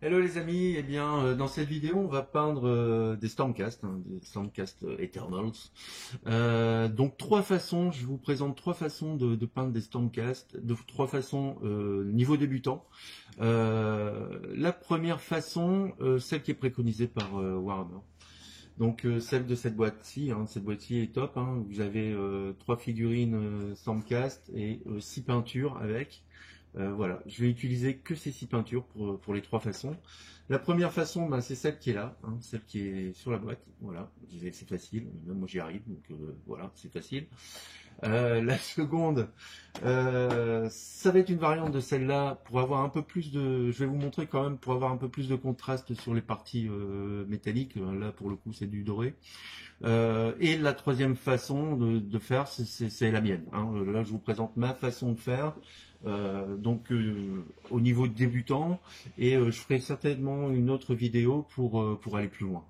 Hello les amis, eh bien dans cette vidéo on va peindre des Stormcast, des Stormcast Eternals. Donc trois façons, je vous présente trois façons de peindre des Stormcast, de trois façons niveau débutant. La première façon, celle qui est préconisée par Warhammer. Donc celle de cette boîte-ci, cette boîte-ci est top. Vous avez trois figurines Stormcast et six peintures avec. Voilà, je vais utiliser que ces six peintures pour les trois façons. La première façon, c'est celle qui est là, celle qui est sur la boîte. Voilà, c'est facile, même moi j'y arrive, donc voilà, c'est facile. La seconde, ça va être une variante de celle-là pour avoir un peu plus de. Je vais vous montrer quand même pour avoir un peu plus de contraste sur les parties métalliques. Là, pour le coup, c'est du doré. Et la troisième façon de faire, c'est la mienne. Là, je vous présente ma façon de faire. Au niveau débutant, et je ferai certainement une autre vidéo pour aller plus loin,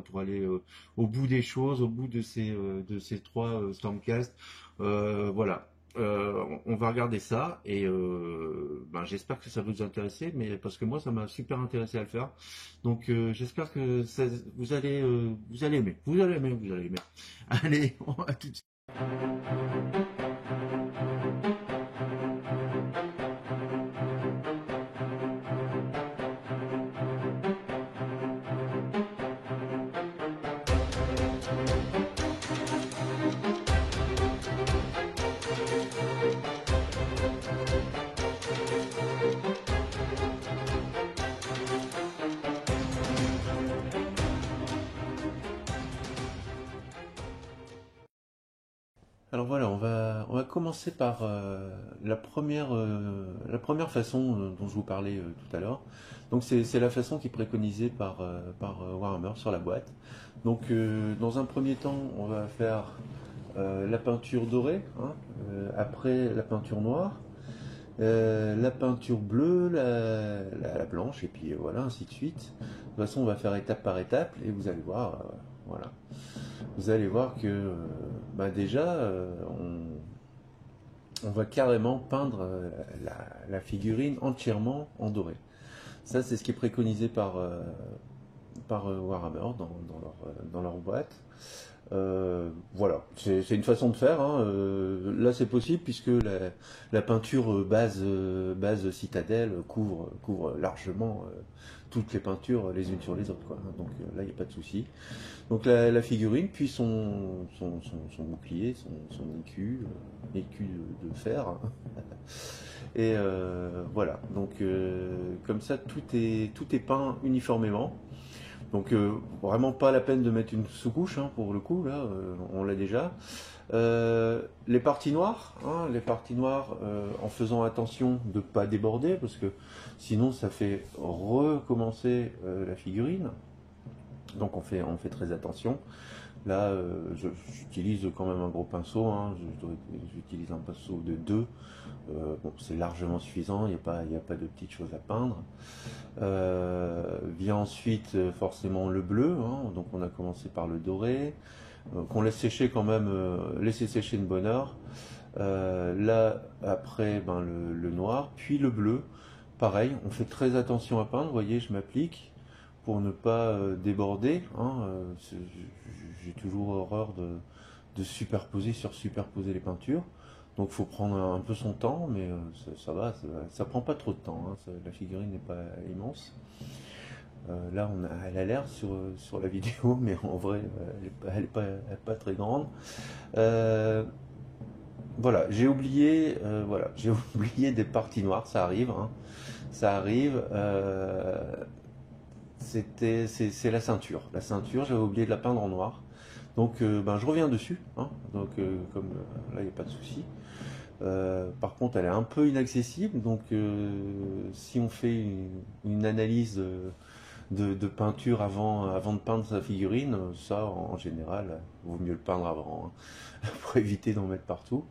pour aller au bout des choses, au bout de ces trois Stormcast. Voilà. On va regarder ça et j'espère que ça va vous intéresser, mais parce que moi ça m'a super intéressé à le faire. Donc j'espère que vous allez aimer, vous allez aimer, vous allez aimer. Allez, on va tout de suite. Alors voilà, on va commencer par la première façon dont je vous parlais tout à l'heure. Donc c'est la façon qui est préconisée par Warhammer sur la boîte. Donc dans un premier temps, on va faire la peinture dorée, après la peinture noire, la peinture bleue, la blanche, et puis voilà, ainsi de suite. De toute façon, on va faire étape par étape, et vous allez voir, voilà. Vous allez voir que déjà, on va carrément peindre la figurine entièrement en doré. Ça, c'est ce qui est préconisé par Warhammer dans leur boîte. Voilà, c'est une façon de faire. Là, c'est possible puisque la peinture base citadelle couvre largement toutes les peintures les unes sur les autres, quoi. Donc là, il n'y a pas de souci. Donc la figurine, puis son bouclier, son écu de fer. Et voilà, donc comme ça, tout est peint uniformément. Donc vraiment pas la peine de mettre une sous-couche, pour le coup, là, on l'a déjà. Les parties noires, en faisant attention de ne pas déborder, parce que sinon ça fait recommencer la figurine. Donc on fait très attention. Là, j'utilise quand même un gros pinceau, j'utilise un pinceau de 2. Bon, c'est largement suffisant, il n'y a pas de petites choses à peindre. Vient ensuite forcément le bleu, donc on a commencé par le doré, qu'on laisse sécher quand même, laisser sécher une bonne heure. Là, après, le noir, puis le bleu. Pareil, on fait très attention à peindre, vous voyez, je m'applique pour ne pas déborder. J'ai toujours horreur de superposer les peintures. Donc il faut prendre un peu son temps, mais ça va, ça prend pas trop de temps. La figurine n'est pas immense. Là, elle a l'air sur la vidéo, mais en vrai, elle est pas très grande. Voilà, j'ai oublié des parties noires, ça arrive. Ça arrive. C'est la ceinture. La ceinture, j'avais oublié de la peindre en noir. Donc je reviens dessus. Donc comme là, il n'y a pas de souci. Par contre, elle est un peu inaccessible. Donc si on fait une analyse de peinture avant de peindre sa figurine, ça en général, il vaut mieux le peindre avant, pour éviter d'en mettre partout.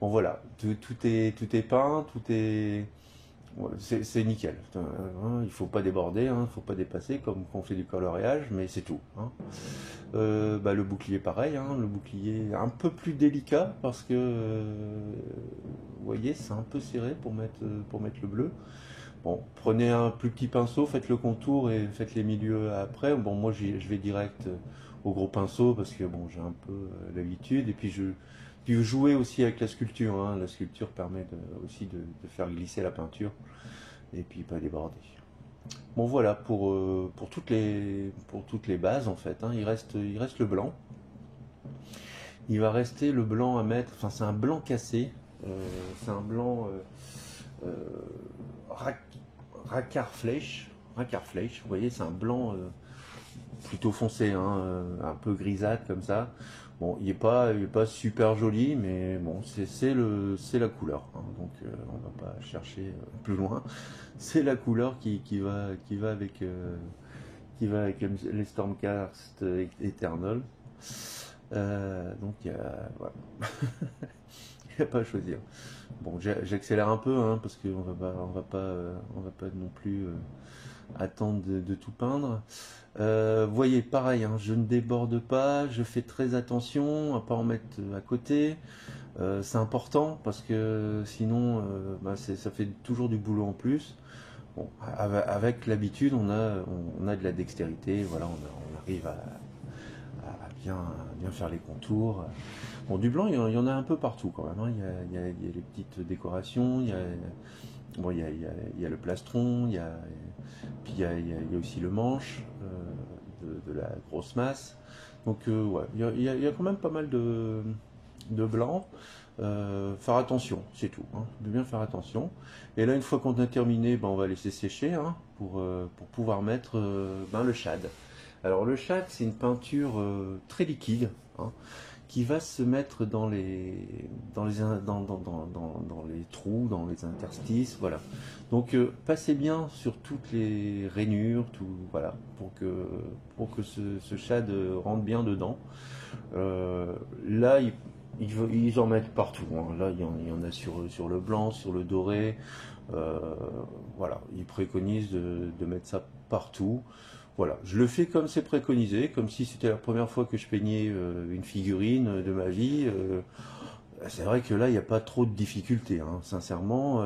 Bon voilà, tout est peint, ouais, c'est nickel. Il faut pas déborder, il faut pas dépasser comme quand on fait du coloriage, mais c'est tout. Le bouclier pareil, le bouclier un peu plus délicat parce que vous voyez c'est un peu serré pour mettre le bleu. Bon, prenez un plus petit pinceau, faites le contour et faites les milieux après. Bon, moi je vais direct au gros pinceau parce que bon, j'ai un peu l'habitude. Et puis jouer aussi avec la sculpture, hein. La sculpture permet aussi de faire glisser la peinture et puis pas déborder. Bon voilà pour toutes les bases en fait, hein. Il reste le blanc. Il va rester le blanc à mettre. Enfin, c'est un blanc cassé. C'est un blanc euh, rac- Rakarfleisch. Rakarfleisch, vous voyez, c'est un blanc plutôt foncé, hein, un peu grisâtre comme ça. Bon, il est pas super joli, mais bon, c'est la couleur, hein. Donc, on va pas chercher plus loin. C'est la couleur qui va avec les Stormcast Eternal. Donc, voilà. Il n'y a pas à choisir. Bon, j'accélère un peu, hein, parce qu'on on va pas non plus attendre de tout peindre. Voyez, pareil, hein, je ne déborde pas, je fais très attention à pas en mettre à côté. C'est important parce que sinon, bah, ça fait toujours du boulot en plus. Bon, avec l'habitude, on a de la dextérité, voilà, on arrive à bien faire les contours. Bon, du blanc, il y en a un peu partout quand même, hein. Il y a les petites décorations, bon, il y a le plastron, puis il y a aussi le manche de la grosse masse. Donc, ouais, il y a quand même pas mal de blanc. Faire attention, c'est tout, hein. Bien faire attention. Et là, une fois qu'on a terminé, ben, on va laisser sécher, hein, pour pouvoir mettre ben, le shad. Alors le shad, c'est une peinture très liquide, hein, qui va se mettre dans les trous, dans les interstices, voilà. Donc passez bien sur toutes les rainures, tout, voilà, pour que ce shad rentre bien dedans. Là, ils en mettent partout, hein. Là, il y en a sur le blanc, sur le doré. Euh, voilà, ils préconisent de mettre ça partout. Voilà, je le fais comme c'est préconisé, comme si c'était la première fois que je peignais une figurine de ma vie. C'est vrai que là, il n'y a pas trop de difficultés, hein. Sincèrement,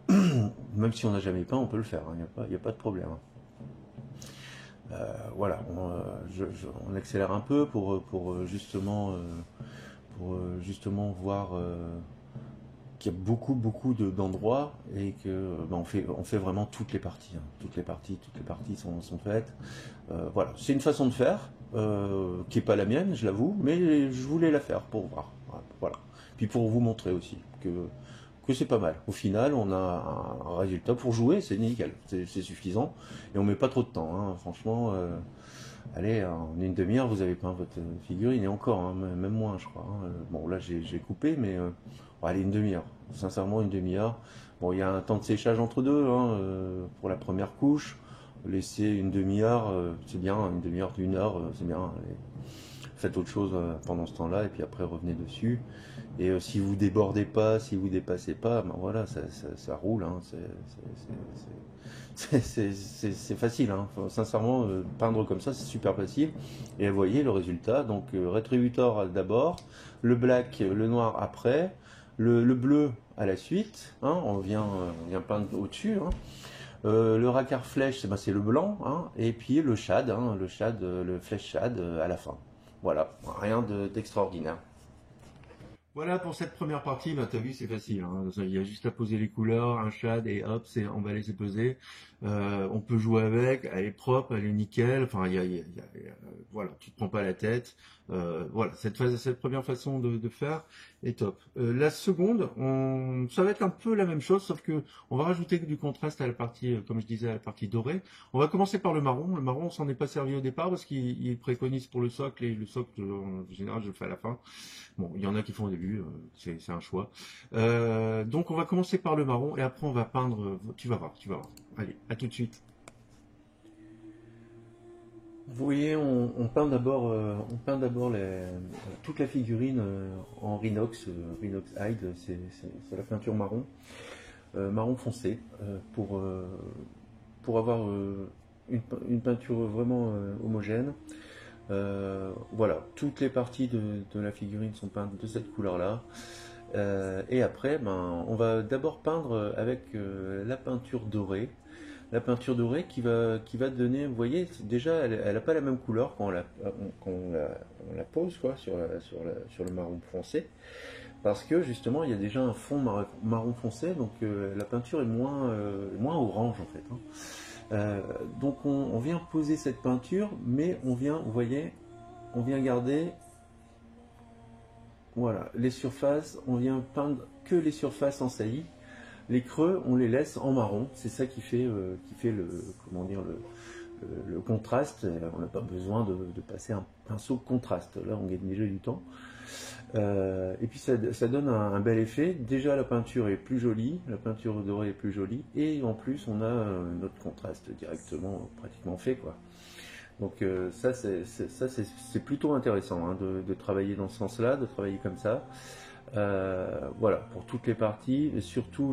même si on n'a jamais peint, on peut le faire, hein. Il y a pas de problème, hein. Voilà, on accélère un peu pour justement voir qu'il y a beaucoup d'endroits et que ben, on fait vraiment toutes les parties, hein. Toutes les parties sont faites. Voilà, c'est une façon de faire qui n'est pas la mienne, je l'avoue, mais je voulais la faire pour voir. Voilà. Puis pour vous montrer aussi que c'est pas mal. Au final, on a un résultat pour jouer, c'est nickel, c'est suffisant et on met pas trop de temps, hein. Franchement, allez, en une demi-heure, vous avez peint votre figurine et encore, hein, même moins, je crois, hein. Bon, là, j'ai coupé, mais bon, allez, une demi-heure. Sincèrement, une demi-heure. Bon, il y a un temps de séchage entre deux, hein, pour la première couche. Laissez une demi-heure, c'est bien, une demi-heure, une heure, c'est bien. Allez, faites autre chose pendant ce temps-là et puis après revenez dessus. Et si vous débordez pas, si vous dépassez pas, ben voilà, ça roule, hein. C'est facile, hein. Enfin, sincèrement, peindre comme ça, c'est super facile. Et vous voyez le résultat. Donc, rétributeur d'abord, le black, le noir après, le bleu à la suite, hein. On vient peindre au-dessus, hein. Le racar flèche, ben, c'est le blanc, hein. Et puis le shad, hein, le flèche shad à la fin. Voilà, rien d'extraordinaire. Voilà pour cette première partie, bah, t'as vu c'est facile, hein. Il y a juste à poser les couleurs, un shade et hop, c'est emballé, c'est pesé. On peut jouer avec, elle est propre, elle est nickel, enfin voilà, tu te prends pas la tête. Voilà, cette première façon de faire est top. La seconde, ça va être un peu la même chose, sauf que on va rajouter du contraste à la partie, comme je disais, à la partie dorée. On va commencer par le marron. Le marron, on s'en est pas servi au départ parce qu'il préconise pour le socle et le socle, en général, je le fais à la fin. Bon, il y en a qui font au début, c'est un choix. Donc on va commencer par le marron et après on va peindre. Tu vas voir, tu vas voir. Allez, à tout de suite. Vous voyez, on peint d'abord toute la figurine en Rhinox, Rhinox Hide, c'est la peinture marron, marron foncé, pour avoir une peinture vraiment homogène. Voilà, toutes les parties de la figurine sont peintes de cette couleur-là. Et après, ben, on va d'abord peindre avec la peinture dorée. La peinture dorée qui va donner, vous voyez, déjà elle n'a pas la même couleur quand on la pose quoi, sur le marron foncé. Parce que justement, il y a déjà un fond marron foncé, donc la peinture est moins orange en fait, hein. Donc on vient poser cette peinture, mais on vient, vous voyez, on vient garder, voilà, les surfaces, on vient peindre que les surfaces en saillie. Les creux, on les laisse en marron, c'est ça qui fait le, comment dire, le contraste. On n'a pas besoin de passer un pinceau contraste, là on gagne déjà du temps. Et puis ça donne un bel effet. Déjà la peinture est plus jolie, la peinture dorée est plus jolie, et en plus on a notre contraste directement pratiquement fait quoi. Donc ça c'est plutôt intéressant hein, de travailler dans ce sens-là, de travailler comme ça. Voilà pour toutes les parties, et surtout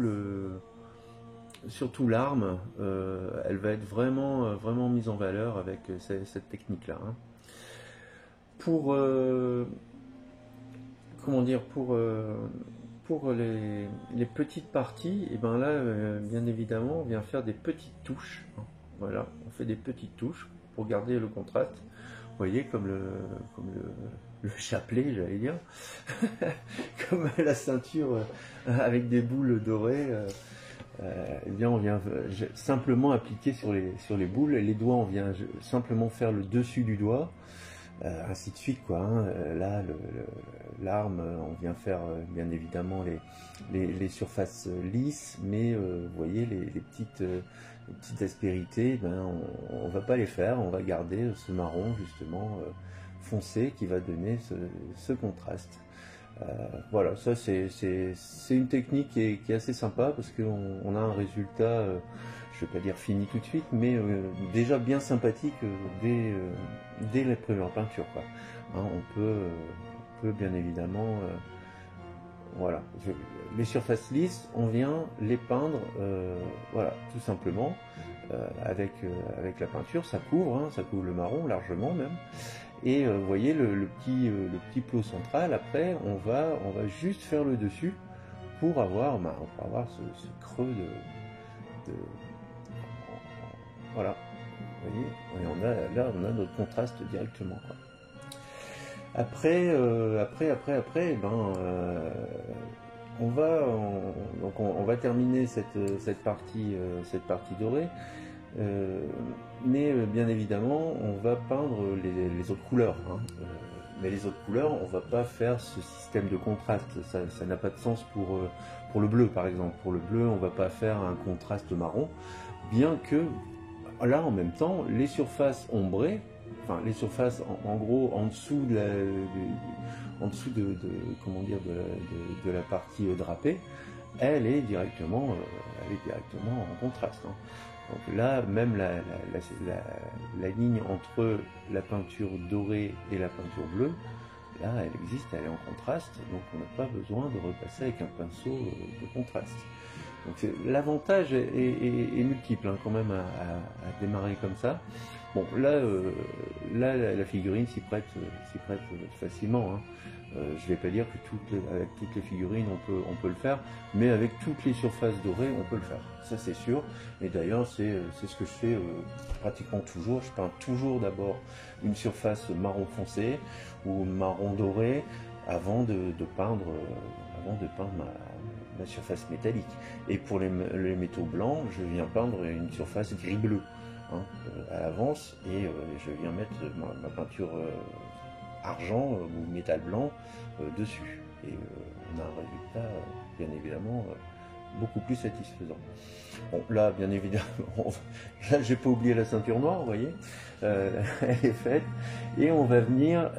l'arme, elle va être vraiment mise en valeur avec cette technique-là, hein. Pour comment dire, pour les petites parties, et ben là, bien évidemment, on vient faire des petites touches, hein. Voilà, on fait des petites touches pour garder le contraste. Vous voyez, le chapelet, j'allais dire, comme la ceinture avec des boules dorées. Eh bien, on vient simplement appliquer sur les boules. Les doigts, on vient simplement faire le dessus du doigt. Ainsi de suite quoi, hein. Là l'arme on vient faire bien évidemment les surfaces lisses, mais vous voyez les petites aspérités, ben, on va pas les faire, on va garder ce marron justement foncé qui va donner ce contraste. Voilà, ça c'est une technique qui est assez sympa parce qu'on a un résultat, je ne vais pas dire fini tout de suite, mais déjà bien sympathique dès la première peinture, quoi. Hein, on peut bien évidemment, voilà, les surfaces lisses, on vient les peindre, voilà, tout simplement, avec la peinture, ça couvre, hein, ça couvre le marron largement même. Et vous voyez le petit plot central, après on va juste faire le dessus pour avoir, ce creux de voilà, vous voyez, et là on a notre contraste directement quoi. Après, ben, on va terminer cette partie dorée. Mais bien évidemment, on va peindre les autres couleurs, hein. Mais les autres couleurs, on va pas faire ce système de contraste. Ça n'a pas de sens pour le bleu, par exemple. Pour le bleu, on va pas faire un contraste marron, bien que là, en même temps, les surfaces ombrées, enfin les surfaces en gros en dessous comment dire de la partie drapée, elle est directement en contraste, hein. Donc là, même la ligne entre la peinture dorée et la peinture bleue, là, elle existe, elle est en contraste, donc on n'a pas besoin de repasser avec un pinceau de contraste. Donc l'avantage est multiple, hein, quand même à démarrer comme ça. Bon, là, la figurine s'y prête facilement, hein. Je ne vais pas dire que avec toutes les figurines on peut le faire, mais avec toutes les surfaces dorées on peut le faire, ça c'est sûr. Et d'ailleurs c'est ce que je fais pratiquement toujours. Je peins toujours d'abord une surface marron foncé ou marron doré avant de peindre ma surface métallique. Et pour les métaux blancs, je viens peindre une surface gris-bleu, hein, à l'avance, et je viens mettre ma peinture argent ou métal blanc dessus. Et on a un résultat, bien évidemment, beaucoup plus satisfaisant. Bon, là, bien évidemment, là, j'ai pas oublié la ceinture noire, vous voyez, elle est faite, et on va venir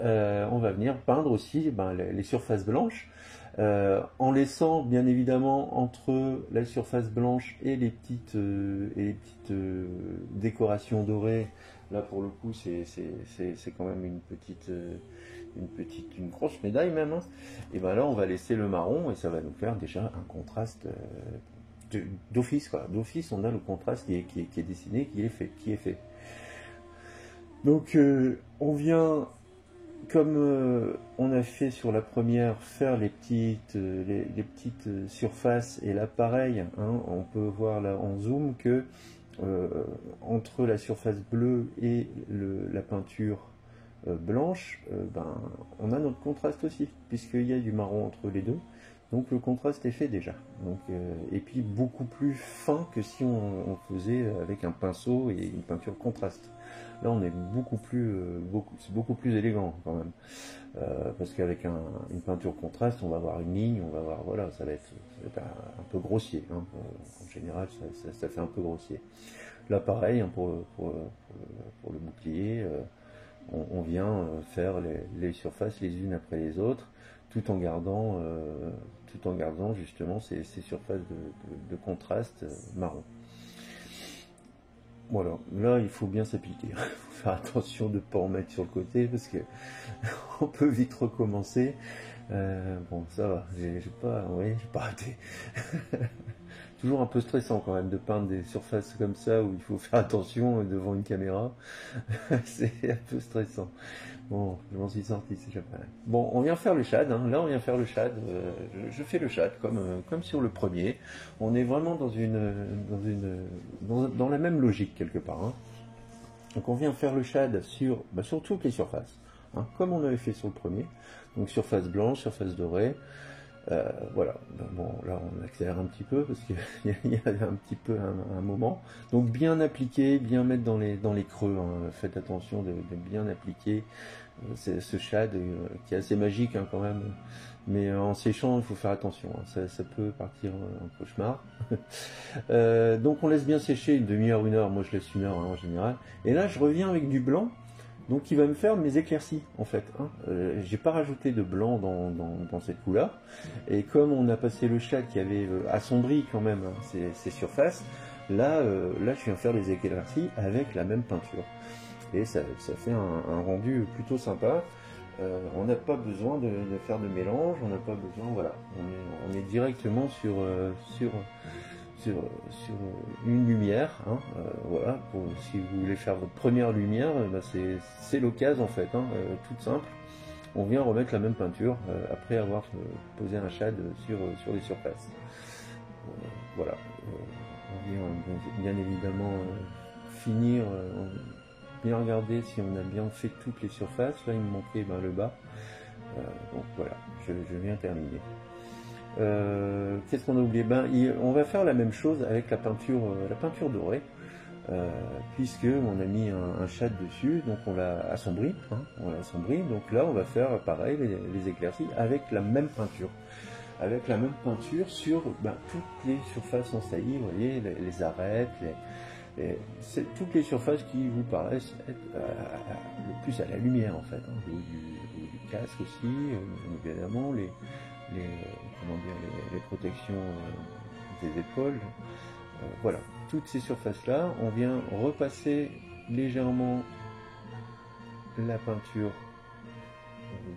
peindre aussi les surfaces blanches, en laissant bien évidemment entre la surface blanche et les petites décorations dorées. Là pour le coup c'est quand même une grosse médaille même, hein. Et ben là on va laisser le marron et ça va nous faire déjà un contraste d'office quoi. D'office on a le contraste qui est dessiné, qui est fait. Donc on vient comme on a fait sur la première, faire les petites surfaces, et là pareil, hein, on peut voir là en zoom que entre la surface bleue et la peinture blanche, ben, on a notre contraste aussi, puisqu'il y a du marron entre les deux. Donc le contraste est fait déjà. Donc, et puis beaucoup plus fin que si on faisait avec un pinceau et une peinture contraste. Là on est c'est beaucoup plus élégant quand même. Parce qu'avec une peinture contraste, on va avoir une ligne, on va avoir, voilà, ça va être un peu grossier. Hein. En général, ça fait un peu grossier. Là pareil, hein, pour le bouclier, on vient faire les surfaces les unes après les autres, tout en gardant justement ces surfaces de contraste marron. Voilà, là il faut bien s'appliquer. Il faut faire attention de ne pas en mettre sur le côté parce que on peut vite recommencer. Bon, ça va, j'ai pas raté. Toujours un peu stressant quand même de peindre des surfaces comme ça où il faut faire attention devant une caméra. C'est un peu stressant. Bon, je m'en suis sorti, c'est déjà pas mal. Bon, on vient faire le shad, hein. Là on vient faire le shad. Je fais le shad comme sur le premier. On est vraiment dans la même logique quelque part. Hein. Donc on vient faire le shad sur toutes les surfaces, hein, comme on avait fait sur le premier. Donc surface blanche, surface dorée. Voilà, bon là on accélère un petit peu parce qu'il y a un petit peu un moment. Donc bien appliquer, bien mettre dans les creux, hein. Faites attention de bien appliquer ce shad qui est assez magique hein, quand même. Mais en séchant il faut faire attention, hein. Ça peut partir en cauchemar. Donc on laisse bien sécher une demi-heure, une heure, moi je laisse une heure hein, en général. Et là je reviens avec du blanc. Donc il va me faire mes éclaircies en fait. Hein. J'ai pas rajouté de blanc dans cette couleur. Et comme on a passé le shad qui avait assombri quand même hein, ces surfaces, là je viens faire les éclaircies avec la même peinture. Et ça fait un rendu plutôt sympa. On n'a pas besoin de faire de mélange, on n'a pas besoin, voilà. On est directement sur une lumière, hein, voilà, si vous voulez faire votre première lumière, ben c'est l'occasion en fait, hein, toute simple. On vient remettre la même peinture après avoir posé un shad sur les surfaces. Voilà, on vient bien évidemment finir, bien regarder si on a bien fait toutes les surfaces. Là il me manquait le bas, donc voilà, je viens terminer. Qu'est-ce qu'on a oublié? On va faire la même chose avec la peinture dorée, puisque on a mis un shad dessus, donc on l'a assombri, hein, donc là on va faire pareil les éclaircies avec la même peinture, sur toutes les surfaces ensaillies, vous voyez, les arêtes, toutes les surfaces qui vous paraissent être le plus à la lumière en fait, hein, le haut du casque aussi, évidemment les protections des épaules, voilà, toutes ces surfaces là, on vient repasser légèrement la peinture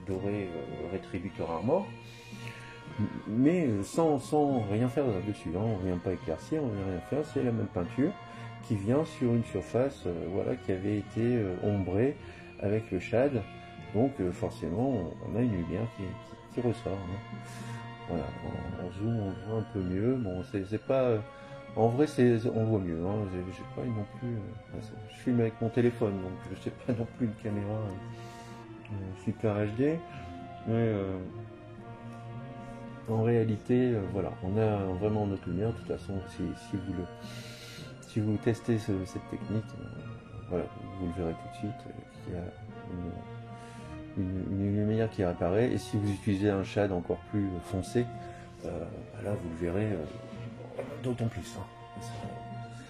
dorée Retributor Armor, mais sans rien faire dessus, hein. On ne vient pas éclaircir, on ne vient rien faire, c'est la même peinture qui vient sur une surface voilà, qui avait été ombrée avec le shad, donc forcément on a une lumière qui ressort, hein. Voilà, en zoom on voit un peu mieux. Bon, c'est pas. En vrai, on voit mieux. Hein. J'ai pas non plus. Je filme avec mon téléphone, donc je sais pas non plus une caméra super HD. Mais en réalité, voilà, on a vraiment notre lumière. De toute façon, si vous testez cette technique, voilà, vous le verrez tout de suite. Il y a une lumière qui apparaît, et si vous utilisez un shad encore plus foncé, là vous le verrez d'autant plus, hein.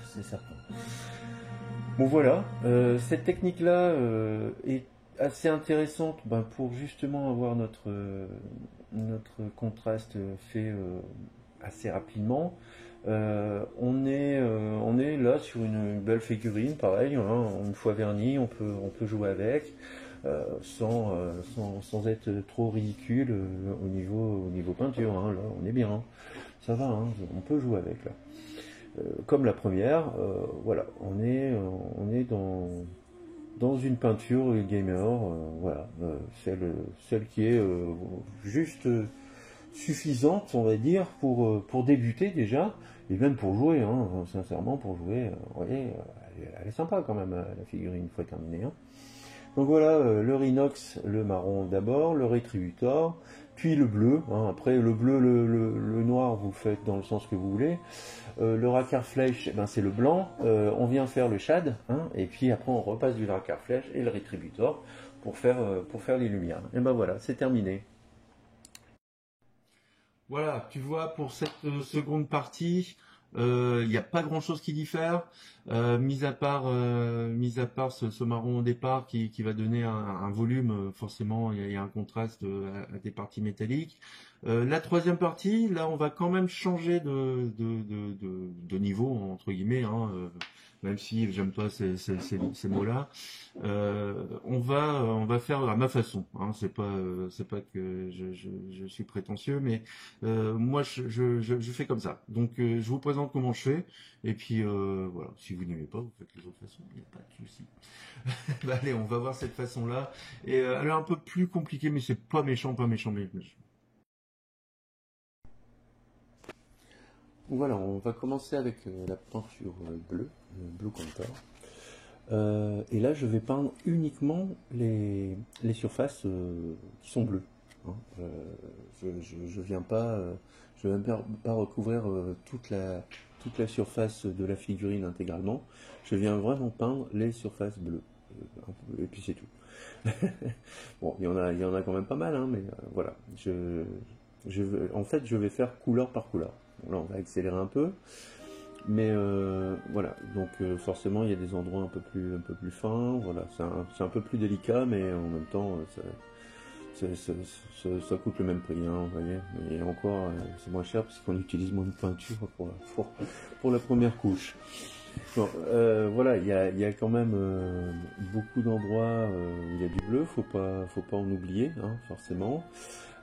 C'est certain. Bon voilà, cette technique là est assez intéressante pour justement avoir notre contraste fait assez rapidement. On est là sur une belle figurine, pareil, hein, une fois vernie, on peut jouer avec. Sans être trop ridicule au niveau peinture, hein. Là on est bien, hein. Ça va, hein, on peut jouer avec là. Comme la première, voilà, on est dans une peinture gamer, voilà, celle qui est juste suffisante, on va dire, pour débuter déjà, et même pour jouer, hein, sincèrement, pour jouer, vous voyez, elle est sympa quand même, la figurine, une fois terminée. Hein. Donc voilà, le Rhinox, le marron d'abord, le Rétributor, puis le bleu. Hein. Après, le bleu, le noir, vous le faites dans le sens que vous voulez. Le Racar Flèche, eh ben, c'est le blanc. On vient faire le Shad, hein, et puis après on repasse du Racar Flèche et le Rétributor pour faire les lumières. Et ben voilà, c'est terminé. Voilà, tu vois, pour cette seconde partie, il n'y a pas grand-chose qui diffère, mis à part ce marron au départ qui va donner un volume, forcément, il y a un contraste à des parties métalliques. La troisième partie, là, on va quand même changer de niveau, entre guillemets, hein, même si j'aime pas ces mots-là. On va faire à ma façon. Hein, c'est pas que je suis prétentieux, mais moi je fais comme ça. Donc je vous présente comment je fais, et puis voilà. Si vous n'aimez pas, vous faites les autres façons. Il n'y a pas de souci. Bah, allez, on va voir cette façon-là. Et elle est un peu plus compliquée, mais c'est pas méchant, pas méchant, mais méchant. Voilà, on va commencer avec la peinture bleue, le Blue Contour. Et là, je vais peindre uniquement les surfaces qui sont bleues. Hein. Je viens pas, je viens pas recouvrir toute la surface de la figurine intégralement. Je viens vraiment peindre les surfaces bleues. Et puis c'est tout. Bon, il y en a quand même pas mal, hein, mais voilà. En fait, je vais faire couleur par couleur. Là, on va accélérer un peu. Mais voilà, donc forcément il y a des endroits un peu plus fins, voilà, c'est un peu plus délicat, mais en même temps ça coûte le même prix, hein, vous voyez, et encore c'est moins cher parce qu'on utilise moins de peinture pour la première couche. Bon, voilà, il y a quand même beaucoup d'endroits où il y a du bleu, faut pas en oublier, hein, forcément.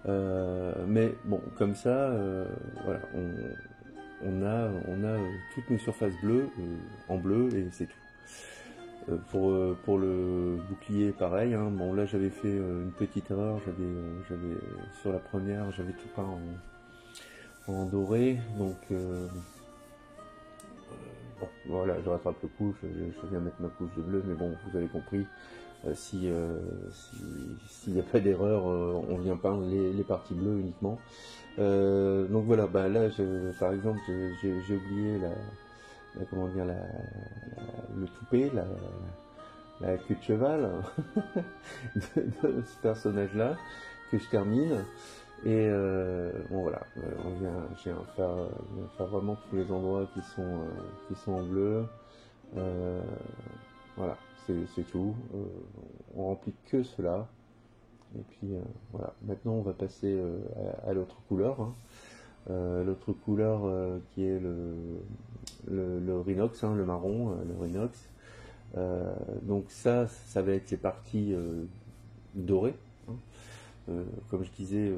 Mais bon, comme ça, voilà, on a toutes nos surfaces bleues en bleu et c'est tout. Pour le bouclier, pareil. Hein, bon, là j'avais fait une petite erreur. J'avais sur la première, j'avais tout peint en doré. Donc bon, voilà, je rattrape le coup. Je viens mettre ma couche de bleu, mais bon, vous avez compris. S'il n'y a pas d'erreur, on vient peindre les parties bleues uniquement. Donc voilà, bah là, par exemple, j'ai oublié comment dire, le toupet, la queue de cheval de ce personnage-là que je termine. Et bon voilà, je viens faire vraiment tous les endroits qui sont en bleu. Voilà, c'est tout. On remplit que cela. Et puis voilà, maintenant on va passer à l'autre couleur. Hein. L'autre couleur qui est le Rhinox, hein, le marron, le Rhinox. Donc ça va être les parties dorées. Hein. Comme je disais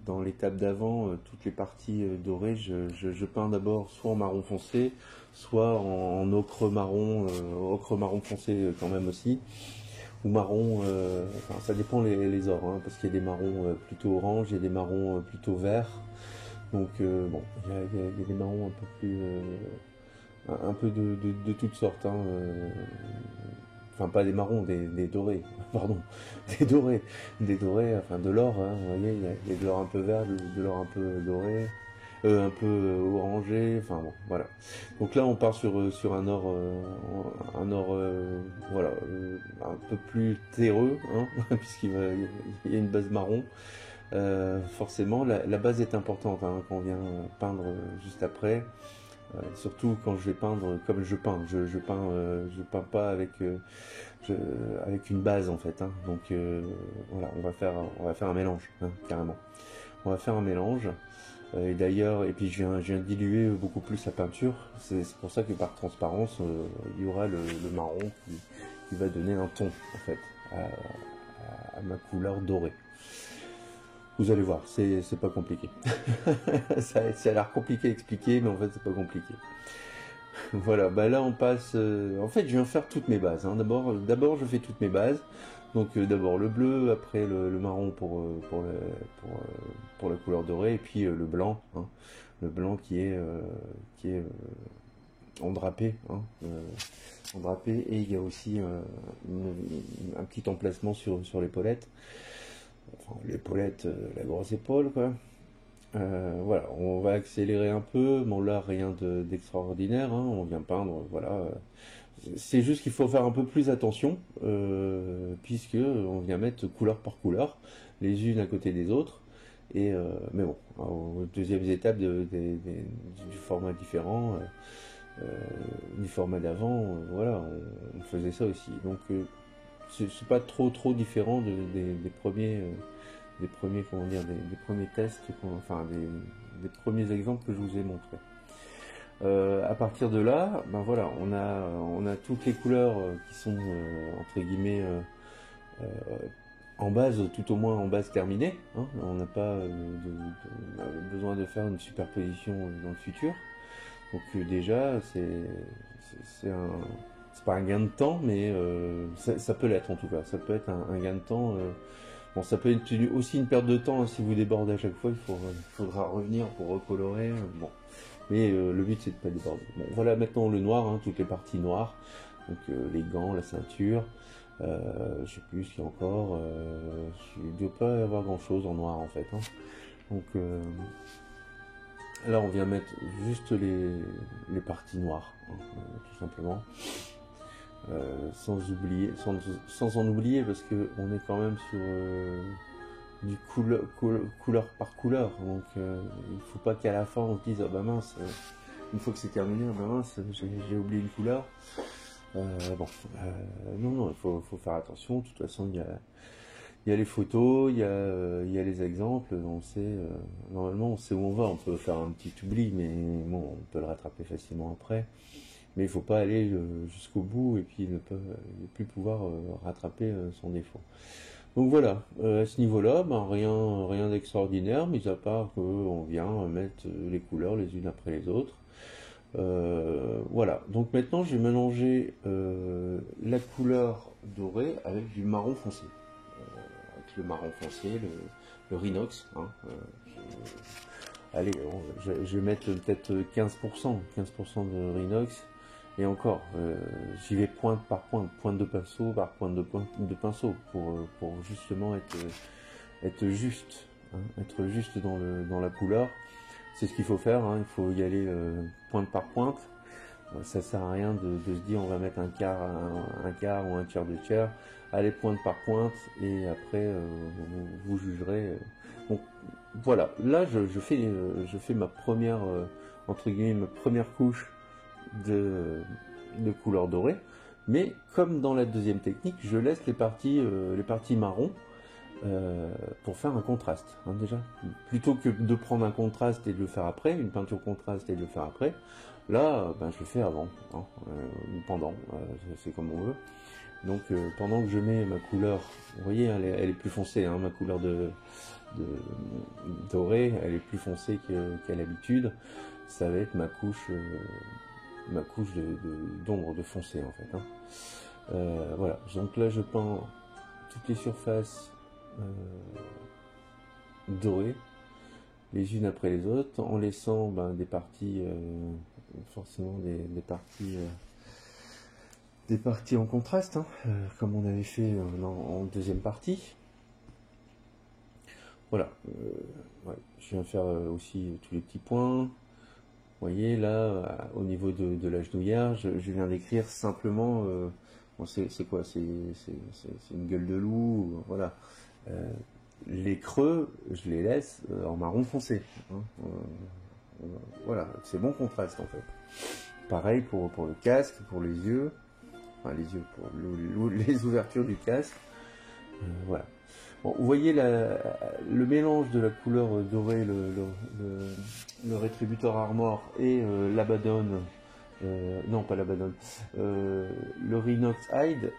dans l'étape d'avant, toutes les parties dorées, je peins d'abord soit en marron foncé, soit en ocre marron foncé quand même aussi. Ou marron, enfin, ça dépend les ors, hein, parce qu'il y a des marrons plutôt orange, il y a des marrons plutôt verts. Donc bon, il y a des marrons un peu plus, un peu de toutes sortes. Hein, enfin pas des marrons, des dorés, pardon, des dorés, enfin de l'or. Hein, vous voyez, il y a de l'or un peu vert, de l'or un peu doré. Un peu orangé, enfin bon, voilà. Donc là, on part sur un or, voilà, un peu plus terreux, hein, puisqu'il y a une base marron. Forcément, la base est importante hein, quand on vient peindre juste après. Surtout quand je vais peindre comme je peins. Je peins pas avec une base en fait. Hein. Donc voilà, on va faire un mélange, hein, carrément. On va faire un mélange. Et d'ailleurs, et puis je viens diluer beaucoup plus la peinture. C'est pour ça que par transparence, il y aura le marron qui va donner un ton en fait à ma couleur dorée. Vous allez voir, c'est pas compliqué. Ça a l'air compliqué à expliquer, mais en fait c'est pas compliqué. Voilà, bah là on passe. En fait, je viens faire toutes mes bases, hein. D'abord, je fais toutes mes bases. Donc d'abord le bleu, après le marron pour, pour la couleur dorée, et puis le blanc, hein. Le blanc qui est en drapé, hein, en drapé, et il y a aussi un petit emplacement sur l'épaulette. Enfin, l'épaulette, la grosse épaule, quoi. Voilà, on va accélérer un peu. Bon, là, rien d'extraordinaire, hein, on vient peindre, voilà. C'est juste qu'il faut faire un peu plus attention, puisque on vient mettre couleur par couleur, les unes à côté des autres. Mais bon, aux deuxièmes étapes du format différent, du format d'avant, voilà, on faisait ça aussi. Donc, c'est pas trop différent des premiers, comment dire, des premiers tests, enfin des premiers exemples que je vous ai montrés. À partir de là, ben voilà, on a toutes les couleurs qui sont entre guillemets en base, tout au moins en base terminée, hein. On n'a pas besoin de faire une superposition dans le futur. Donc déjà, c'est pas un gain de temps, mais ça peut l'être en tout cas. Ça peut être un gain de temps. Bon, ça peut être aussi une perte de temps, hein, si vous débordez à chaque fois. Il faudra revenir pour recolorer. Bon, mais le but c'est de pas déborder. Bon, voilà maintenant le noir, hein, toutes les parties noires. Donc les gants, la ceinture. Je sais plus ce qu'il y a encore. Il ne doit pas y avoir grand chose en noir en fait, hein. Donc là, on vient mettre juste les parties noires, hein, tout simplement. Sans en oublier, parce que on est quand même sur du couleur par couleur. Donc, il faut pas qu'à la fin on se dise ah bah mince, une fois que c'est terminé, ah bah mince, j'ai oublié une couleur. Bon, non, faut faire attention. De toute façon, il y a les photos, il y a les exemples, on sait, normalement on sait où on va, on peut faire un petit oubli, mais bon, on peut le rattraper facilement après. Mais il faut pas aller jusqu'au bout et puis ne plus pouvoir rattraper son défaut. Donc voilà, à ce niveau-là, ben rien d'extraordinaire, mis à part qu'on vient mettre les couleurs les unes après les autres. Voilà, donc maintenant je vais mélanger la couleur dorée avec du marron foncé. Le marron foncé, le Rhinox, hein, allez, je vais mettre peut-être 15% de Rhinox, et encore, j'y vais pointe par pointe de pinceau par pointe de pinceau, pour justement être juste, hein, être juste dans la couleur. C'est ce qu'il faut faire, hein, il faut y aller pointe par pointe. Ça sert à rien de se dire on va mettre un quart ou un tiers de tiers. Allez pointe par pointe, et après vous jugerez. Donc voilà, là je fais ma première entre guillemets ma première couche de couleur dorée. Mais comme dans la deuxième technique, je laisse les parties marron pour faire un contraste, hein, déjà. Plutôt que de prendre un contraste et de le faire après, une peinture contraste et de le faire après, là, ben, je le fais avant, hein, ou pendant, c'est comme on veut. Donc pendant que je mets ma couleur, vous voyez, elle est plus foncée, hein, ma couleur de dorée, elle est plus foncée qu'à l'habitude. Ça va être ma couche d'ombre de foncé en fait, hein. Voilà, donc là je peins toutes les surfaces dorées, les unes après les autres, en laissant des parties, forcément des parties en contraste, hein, comme on avait fait en deuxième partie. Voilà, ouais, je viens faire aussi tous les petits points. Vous voyez là, au niveau de la genouillère, je viens d'écrire simplement, bon, c'est quoi, c'est une gueule de loup, voilà. Les creux, je les laisse en marron foncé, hein. Voilà, c'est bon contraste en fait. Pareil pour le casque, pour les yeux, enfin les yeux, pour les ouvertures du casque. Voilà. Bon, vous voyez le mélange de la couleur dorée, le Rétributor Armor et l'Abaddon, non pas l'Abaddon, le Rhinox Hide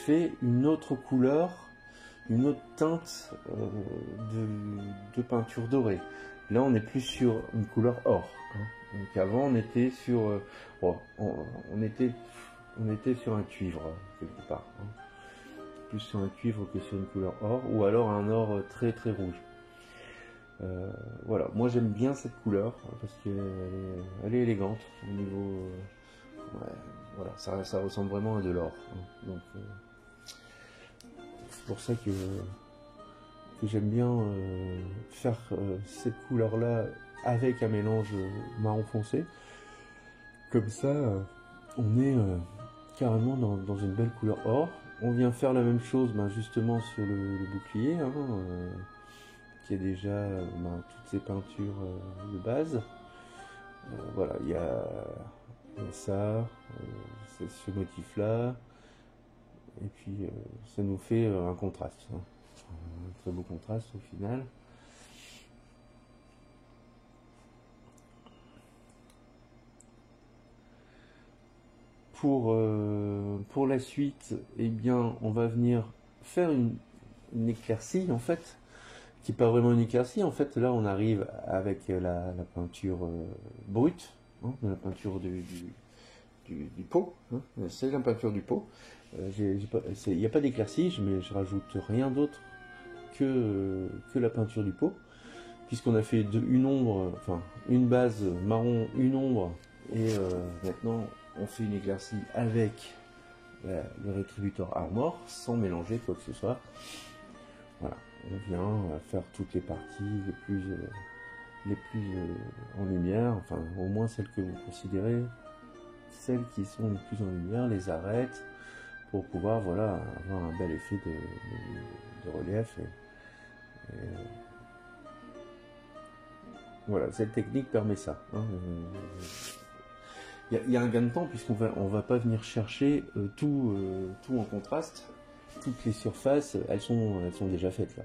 fait une autre couleur, une autre teinte de peinture dorée. Là, on est plus sur une couleur or, hein. Donc avant, on était sur, bon, on était sur un cuivre quelque part, hein. Plus sur un cuivre que sur une couleur or, ou alors un or très très rouge. Voilà, moi j'aime bien cette couleur parce qu'elle est élégante au niveau, ouais, voilà, ça ressemble vraiment à de l'or, hein. Donc c'est pour ça que j'aime bien faire cette couleur là avec un mélange marron foncé. Comme ça, on est carrément dans une belle couleur or. On vient faire la même chose ben, justement sur le bouclier, hein, qui est déjà toutes ces peintures de base. Voilà, il y a ça, c'est ce motif là, et puis ça nous fait un contraste, hein. Un très beau contraste au final. Pour la suite, eh bien, on va venir faire une éclaircie en fait, qui n'est pas vraiment une éclaircie. En fait, là, on arrive avec la peinture brute, hein, la peinture du pot, hein. C'est la peinture du pot. Il n'y a pas d'éclaircie, mais je rajoute rien d'autre que la peinture du pot, puisqu'on a fait une ombre, enfin une base marron, une ombre, et maintenant on fait une éclaircie avec le rétributeur Armor sans mélanger quoi que ce soit. Voilà, on vient faire toutes les parties les plus en lumière, enfin au moins celles que vous considérez, celles qui sont les plus en lumière, les arêtes, pour pouvoir voilà avoir un bel effet de relief. Voilà, cette technique permet ça, hein. Il y a un gain de temps puisqu'on va pas venir chercher tout en contraste. Toutes les surfaces, elles sont déjà faites là.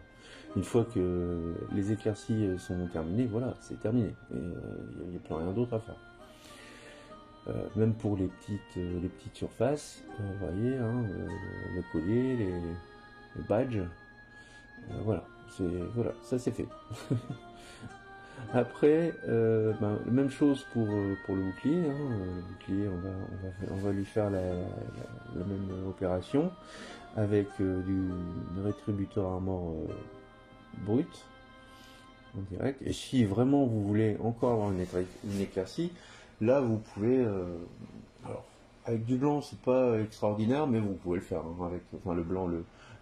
Une fois que les éclaircies sont terminées, voilà, c'est terminé. Il n'y a plus rien d'autre à faire. Même pour les petites surfaces, vous voyez, hein, le collier, les badges, voilà, ça c'est fait. Après, même chose pour le bouclier, hein. Le bouclier, on va lui faire la même opération avec du rétributeur Armor brut en direct. Et si vraiment vous voulez encore avoir une éclaircie, là vous pouvez, alors avec du blanc c'est pas extraordinaire, mais vous pouvez le faire, hein, avec enfin le blanc,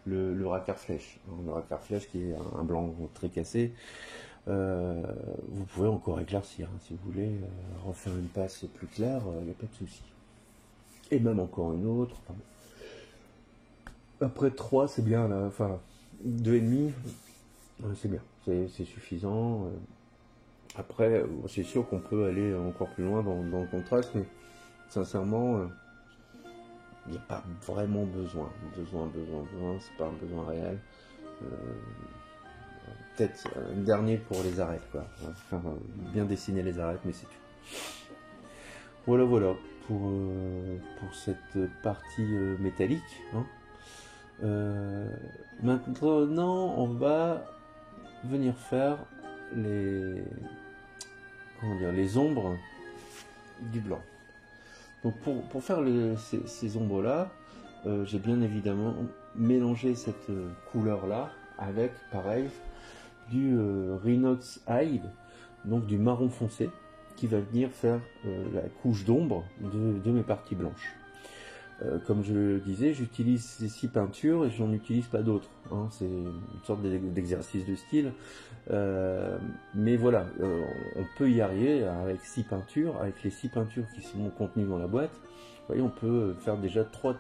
le racquard flèche, hein, le racquard flèche qui est un blanc très cassé. Vous pouvez encore éclaircir, hein, si vous voulez refaire une passe plus claire, il n'y a pas de souci. Et même encore une autre. Enfin, après 3 c'est bien, là, enfin 2,5 c'est bien, c'est suffisant. Après c'est sûr qu'on peut aller encore plus loin dans le contraste, mais sincèrement il n'y a pas vraiment besoin, c'est pas un besoin réel. Peut-être un dernier pour les arêtes, quoi. Enfin, bien dessiner les arêtes, mais c'est tout. Voilà pour cette partie métallique, hein. Maintenant, on va venir faire les ombres du blanc. Donc pour faire ces ombres-là, j'ai bien évidemment mélangé cette couleur-là avec, pareil, du Rhinox Hide, donc du marron foncé, qui va venir faire la couche d'ombre de mes parties blanches. Comme je le disais, j'utilise ces 6 peintures et je n'en utilise pas d'autres, hein. C'est une sorte d'exercice de style, mais voilà, on peut y arriver avec 6 peintures, avec les 6 peintures qui sont contenues dans la boîte. Vous voyez, on peut faire déjà 3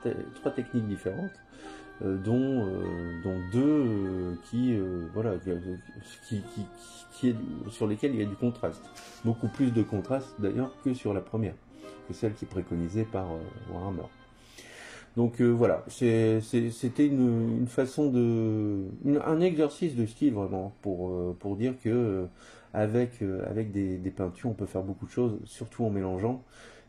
techniques différentes, dont 2 sur lesquelles il y a du contraste, beaucoup plus de contraste d'ailleurs que sur la première, que celle qui est préconisée par Warhammer. Donc voilà, c'était une façon un exercice de style vraiment pour dire que avec des peintures on peut faire beaucoup de choses, surtout en mélangeant.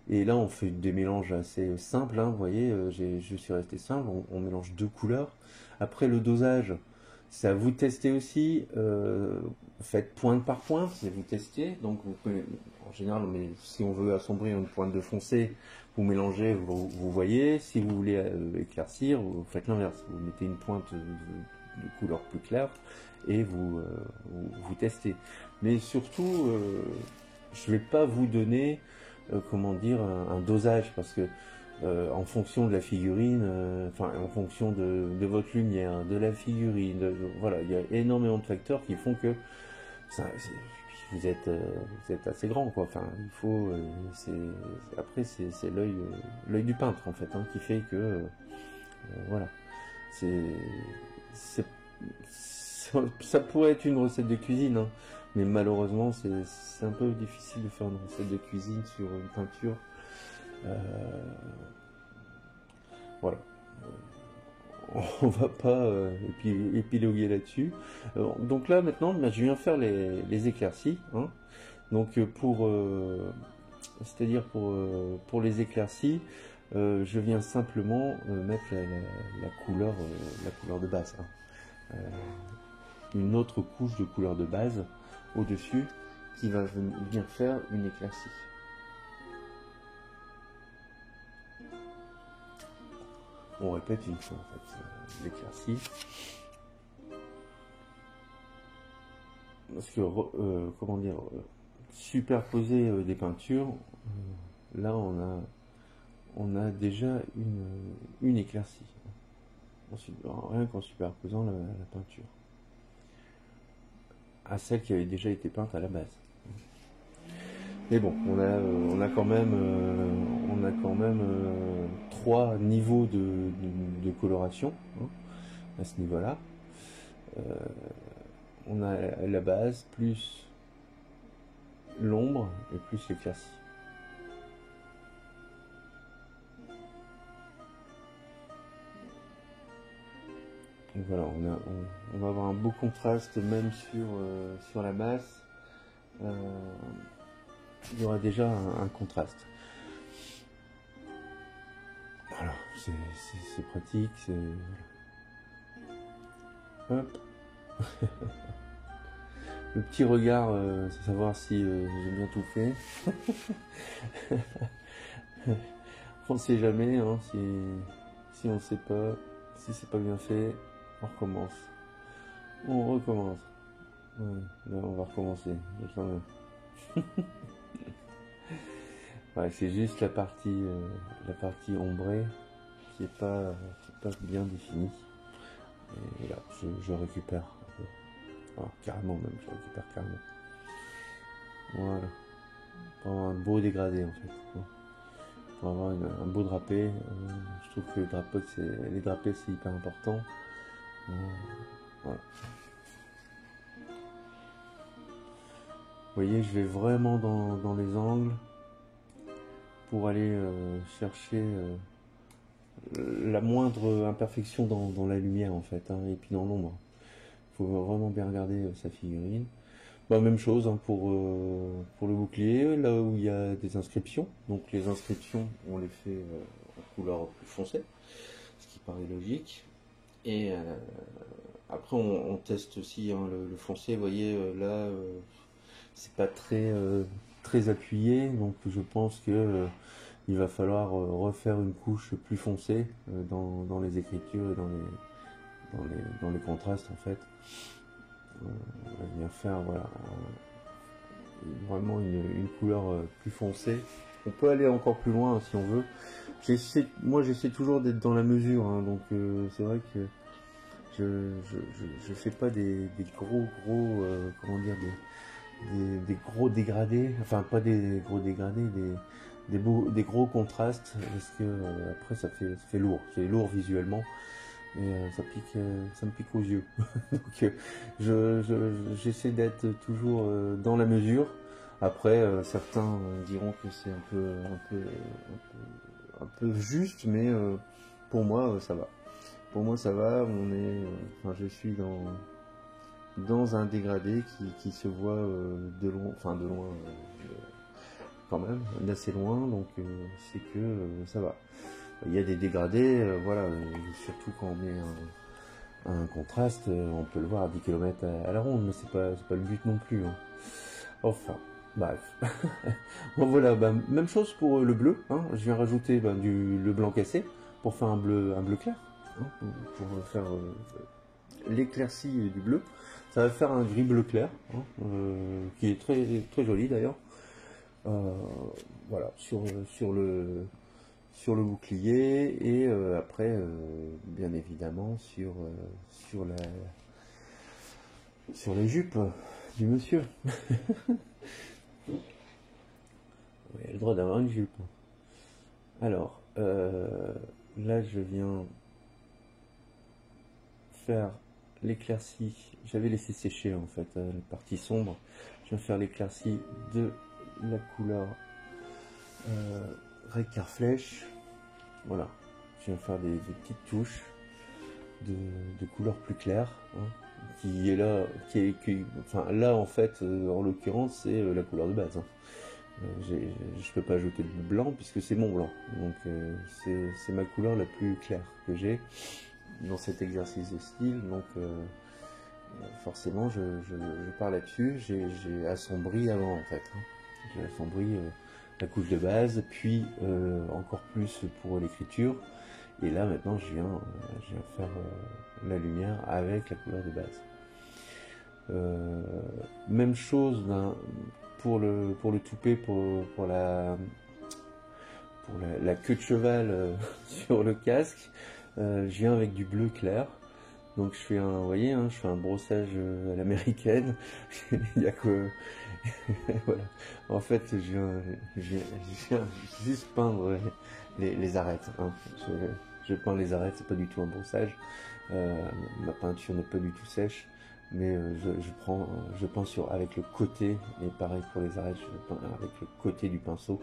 Et là on fait des mélanges assez simples, hein, vous voyez, je suis resté simple, on mélange 2 couleurs. Après le dosage, C'est à vous de tester aussi. Faites pointe par pointe, c'est vous testez. Donc vous pouvez, en général, mais si on veut assombrir une pointe de foncé, vous mélangez, vous voyez. Si vous voulez éclaircir, vous faites l'inverse. Vous mettez une pointe de couleur plus claire et vous testez. Mais surtout, je vais pas vous donner, comment dire, un dosage parce que en fonction de la figurine, enfin en fonction de votre lumière, de la figurine, voilà, il y a énormément de facteurs qui font que ça, vous êtes assez grand, quoi. Enfin, il faut, après c'est l'œil du peintre en fait, hein, qui fait que, voilà, c'est, c'est, ça pourrait être une recette de cuisine, hein, mais malheureusement c'est un peu difficile de faire une recette de cuisine sur une peinture. Euh, voilà. On va pas épiloguer là-dessus. Donc là maintenant, bah, je viens faire les éclaircies, hein. Donc c'est-à-dire pour les éclaircies, je viens simplement mettre la couleur de base, hein. Une autre couche de couleur de base au-dessus qui va venir faire une éclaircie. On répète une fois en fait l'éclaircie. Parce que comment dire, superposer des peintures, là on a déjà une éclaircie. Rien qu'en superposant la peinture à celle qui avait déjà été peinte à la base. Mais bon, on a quand même, trois niveaux de coloration, hein, à ce niveau-là. On a la base plus l'ombre et plus l'éclaircie. Donc voilà, on va avoir un beau contraste même sur la masse. Il y aura déjà un contraste. Voilà, c'est pratique, hop. Le petit regard, c'est savoir si j'ai bien tout fait. On sait jamais, hein, si on sait pas, si c'est pas bien fait, on recommence. On recommence. Ouais, là, on va recommencer. Ouais, c'est juste la partie ombrée qui est pas bien définie. Et là, je récupère un peu. Alors, carrément même, je récupère carrément. Voilà. Pour avoir un beau dégradé en fait. Pour avoir un beau drapé. Je trouve que les drapés c'est hyper important. Voilà. Vous voyez, je vais vraiment dans les angles pour aller chercher la moindre imperfection dans la lumière en fait, hein, et puis dans l'ombre. Il faut vraiment bien regarder sa figurine. Bah, même chose, hein, pour le bouclier, là où il y a des inscriptions. Donc les inscriptions, on les fait en couleur plus foncée, ce qui paraît logique. Et après, on teste aussi, hein, le foncé. Vous voyez, là, c'est pas très appuyé, donc je pense que il va falloir refaire une couche plus foncée dans les écritures et dans les contrastes en fait. On va venir faire voilà, vraiment une couleur plus foncée. On peut aller encore plus loin, hein, si on veut. Moi j'essaie toujours d'être dans la mesure, hein, donc c'est vrai que je fais pas des gros comment dire, des gros dégradés, enfin pas des gros dégradés, des gros contrastes, parce que après ça fait lourd, c'est lourd visuellement et ça me pique aux yeux. Donc j'essaie d'être toujours dans la mesure. Après certains diront que c'est un peu juste, mais pour moi ça va. Pour moi ça va. Je suis dans un dégradé qui se voit de loin, quand même, d'assez loin, donc c'est que ça va. Il y a des dégradés, voilà, surtout quand on met un contraste, on peut le voir à 10 km à la ronde, mais c'est pas le but non plus, hein. Enfin, bref. Bon voilà, bah, même chose pour le bleu, hein. Je viens rajouter le blanc cassé pour faire un bleu clair, hein, pour faire l'éclaircie du bleu. Ça va faire un gris bleu clair, hein, qui est très joli d'ailleurs. Voilà, sur le bouclier et après, bien évidemment, sur les jupes du monsieur. Il a le droit d'avoir une jupe. Alors, là, je viens faire l'éclaircie. J'avais laissé sécher en fait la partie sombre. Je viens faire l'éclaircie de la couleur Ricard Flèche. Voilà. Je viens faire des petites touches de couleur plus claire, hein, qui est là, enfin là en fait, en l'occurrence, c'est la couleur de base, hein. Je peux pas ajouter de blanc puisque c'est mon blanc, donc c'est ma couleur la plus claire que j'ai dans cet exercice de style, donc forcément je pars là-dessus. J'ai assombri avant en fait, hein. J'ai assombri la couche de base, puis encore plus pour l'écriture, et là maintenant je viens faire la lumière avec la couleur de base. Même chose pour le toupet, pour la queue de cheval sur le casque. Je viens avec du bleu clair, donc je fais vous voyez, hein, je fais un brossage à l'américaine. Il y a que voilà. En fait, je viens juste peindre les arêtes, hein. Je peins les arêtes, c'est pas du tout un brossage. Ma peinture n'est pas du tout sèche, mais je peins avec le côté, et pareil pour les arêtes, je peins avec le côté du pinceau.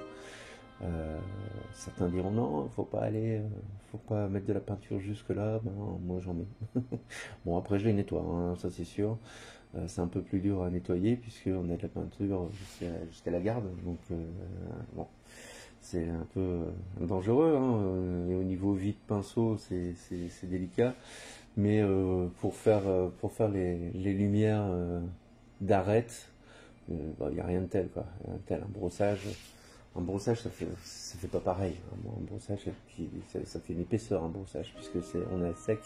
Certains diront non, faut pas mettre de la peinture jusque là. Ben, moi j'en mets. Bon, après je les nettoie, hein, ça c'est sûr. C'est un peu plus dur à nettoyer puisqu'on a de la peinture jusqu'à la garde, donc bon, c'est un peu dangereux, hein, et au niveau vide pinceau c'est délicat, mais pour faire les lumières d'arête, il n'y a rien de tel, quoi. Rien de tel. Un brossage ça fait pas pareil, hein. Un brossage ça fait une épaisseur, un brossage, puisque on est à sec,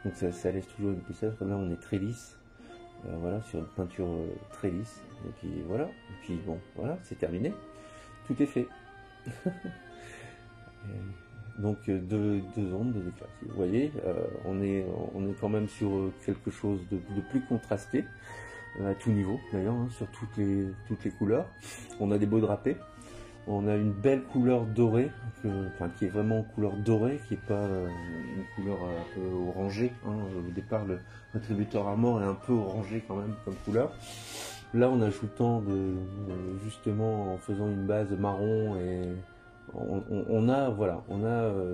donc ça laisse toujours une épaisseur. Là on est très lisse. Voilà, sur une peinture très lisse, et puis voilà, et puis bon, voilà, c'est terminé, tout est fait. Donc deux ondes, deux éclaircies. Vous voyez, on est quand même sur quelque chose de plus contrasté, à tout niveau d'ailleurs, hein, sur toutes les couleurs. On a des beaux drapés. On a une belle couleur dorée, qui est vraiment couleur dorée, qui n'est pas une couleur un peu orangée, hein. Au départ, le Rétributeur Armor est un peu orangé quand même comme couleur. Là, en ajoutant justement en faisant une base marron, et on a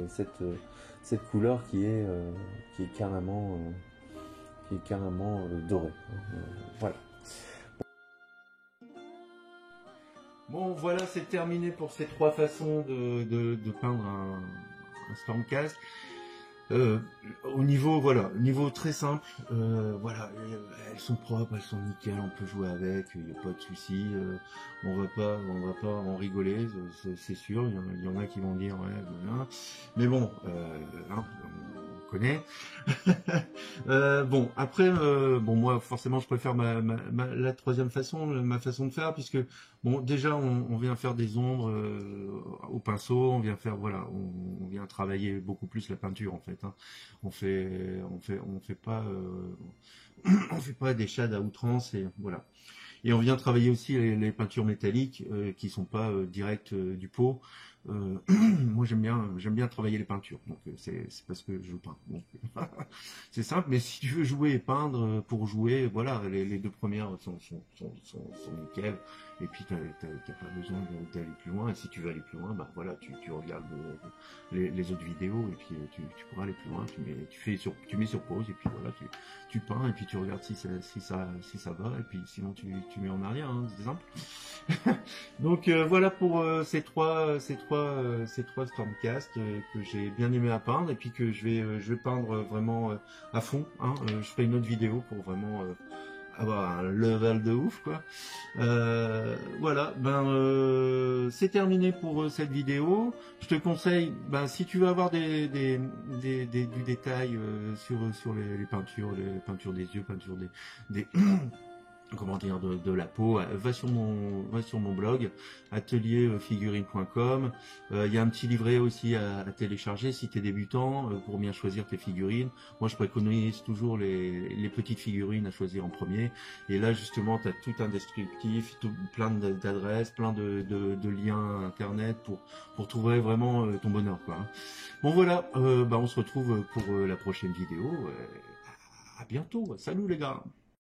cette couleur qui est carrément dorée. Voilà. Bon, voilà, c'est terminé pour ces trois façons de peindre un Stormcast. Au niveau, voilà, niveau très simple, voilà, elles sont propres, elles sont nickel, on peut jouer avec, il n'y a pas de souci, on va pas en rigoler, c'est sûr. Il y en a qui vont dire ouais, voilà. Mais bon, hein, on connaît. Bon, après, bon, moi forcément je préfère la troisième façon, ma façon de faire, puisque bon, déjà on vient faire des ombres au pinceau, on vient faire, voilà, on vient travailler beaucoup plus la peinture en fait, hein. On fait pas on fait pas des shades à outrance, et voilà. Et on vient travailler aussi les peintures métalliques qui sont pas directes du pot. Moi j'aime bien travailler les peintures, donc c'est parce que je peins. Donc c'est simple, mais si tu veux jouer et peindre pour jouer, voilà, les deux premières sont nickel. et puis t'as pas besoin d'aller plus loin, et si tu veux aller plus loin, bah voilà, tu regardes les autres vidéos, et puis tu pourras aller plus loin, tu mets sur pause, et puis voilà, tu peins, et puis tu regardes si ça va, et puis sinon tu mets en arrière, hein, c'est simple. Donc voilà pour ces trois Stormcast que j'ai bien aimé à peindre, et puis que je vais peindre vraiment à fond, hein. Je ferai une autre vidéo pour vraiment avoir un level de ouf, quoi. Voilà, c'est terminé pour cette vidéo. Je te conseille, si tu veux avoir du détail sur les peintures des yeux, peintures des comment dire, de la peau, va sur mon blog atelierfigurine.com. Il y a un petit livret aussi à télécharger si tu es débutant pour bien choisir tes figurines. Moi je préconise toujours les petites figurines à choisir en premier, et là justement tu as tout un descriptif, plein d'adresses, plein de liens internet pour trouver vraiment ton bonheur, quoi. Bon voilà, on se retrouve pour la prochaine vidéo. À bientôt, salut les gars.